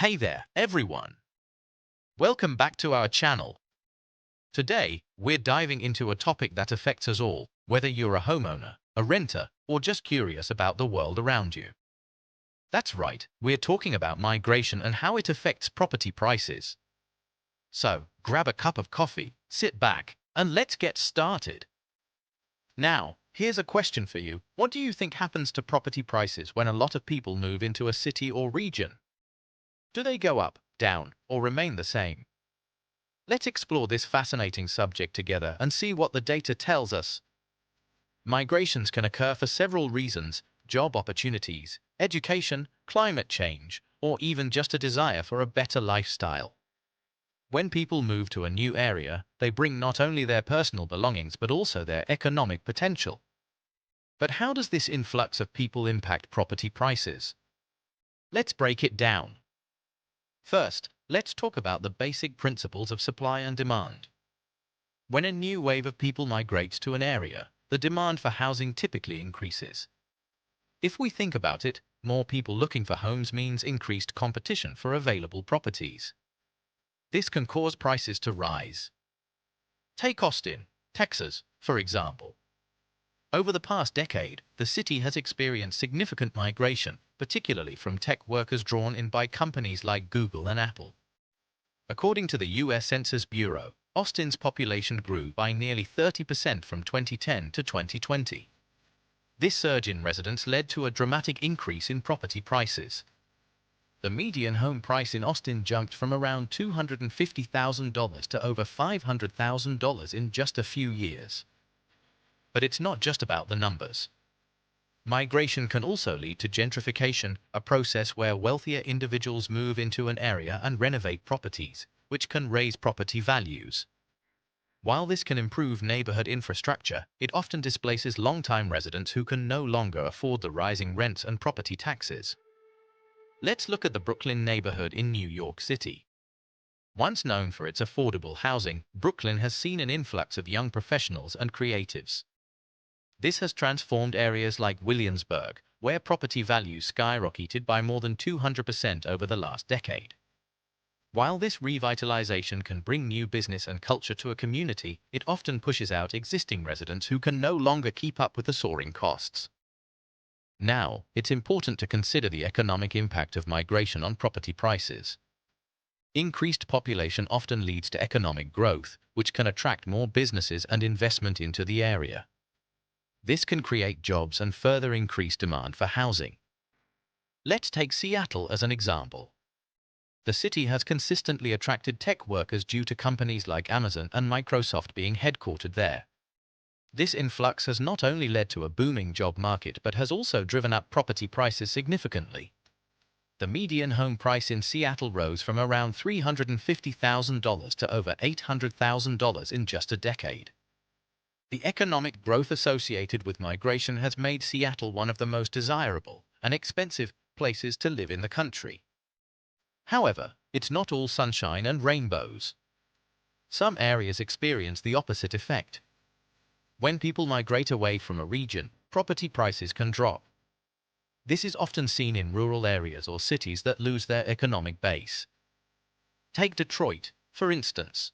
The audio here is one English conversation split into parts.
Hey there, everyone! Welcome back to our channel. Today, we're diving into a topic that affects us all, whether you're a homeowner, a renter, or just curious about the world around you. That's right, we're talking about migration and how it affects property prices. So, grab a cup of coffee, sit back, and let's get started. Now, here's a question for you. What do you think happens to property prices when a lot of people move into a city or region? Do they go up, down, or remain the same? Let's explore this fascinating subject together and see what the data tells us. Migrations can occur for several reasons: job opportunities, education, climate change, or even just a desire for a better lifestyle. When people move to a new area, they bring not only their personal belongings but also their economic potential. But how does this influx of people impact property prices? Let's break it down. First, let's talk about the basic principles of supply and demand. When a new wave of people migrates to an area, the demand for housing typically increases. If we think about it, more people looking for homes means increased competition for available properties. This can cause prices to rise. Take Austin, Texas, for example. Over the past decade, the city has experienced significant migration, particularly from tech workers drawn in by companies like Google and Apple. According to the U.S. Census Bureau, Austin's population grew by nearly 30% from 2010 to 2020. This surge in residents led to a dramatic increase in property prices. The median home price in Austin jumped from around $250,000 to over $500,000 in just a few years. But it's not just about the numbers. Migration can also lead to gentrification, a process where wealthier individuals move into an area and renovate properties, which can raise property values. While this can improve neighborhood infrastructure, it often displaces longtime residents who can no longer afford the rising rents and property taxes. Let's look at the Brooklyn neighborhood in New York City. Once known for its affordable housing, Brooklyn has seen an influx of young professionals and creatives. This has transformed areas like Williamsburg, where property values skyrocketed by more than 200% over the last decade. While this revitalization can bring new business and culture to a community, it often pushes out existing residents who can no longer keep up with the soaring costs. Now, it's important to consider the economic impact of migration on property prices. Increased population often leads to economic growth, which can attract more businesses and investment into the area. This can create jobs and further increase demand for housing. Let's take Seattle as an example. The city has consistently attracted tech workers due to companies like Amazon and Microsoft being headquartered there. This influx has not only led to a booming job market but has also driven up property prices significantly. The median home price in Seattle rose from around $350,000 to over $800,000 in just a decade. The economic growth associated with migration has made Seattle one of the most desirable and expensive places to live in the country. However, it's not all sunshine and rainbows. Some areas experience the opposite effect. When people migrate away from a region, property prices can drop. This is often seen in rural areas or cities that lose their economic base. Take Detroit, for instance.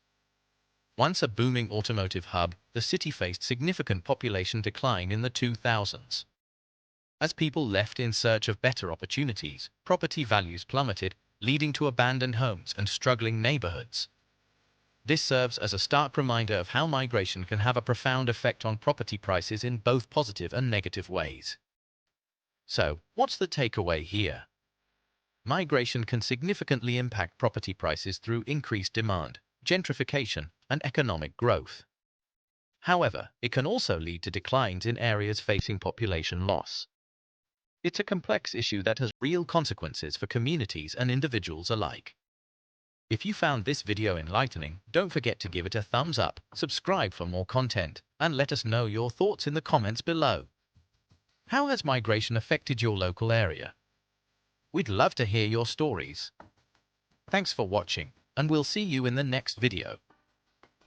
Once a booming automotive hub, the city faced significant population decline in the 2000s. As people left in search of better opportunities, property values plummeted, leading to abandoned homes and struggling neighborhoods. This serves as a stark reminder of how migration can have a profound effect on property prices in both positive and negative ways. So, what's the takeaway here? Migration can significantly impact property prices through increased demand, gentrification, and economic growth. However, it can also lead to declines in areas facing population loss. It's a complex issue that has real consequences for communities and individuals alike. If you found this video enlightening, don't forget to give it a thumbs up, subscribe for more content, and let us know your thoughts in the comments below. How has migration affected your local area? We'd love to hear your stories. Thanks for watching, and we'll see you in the next video.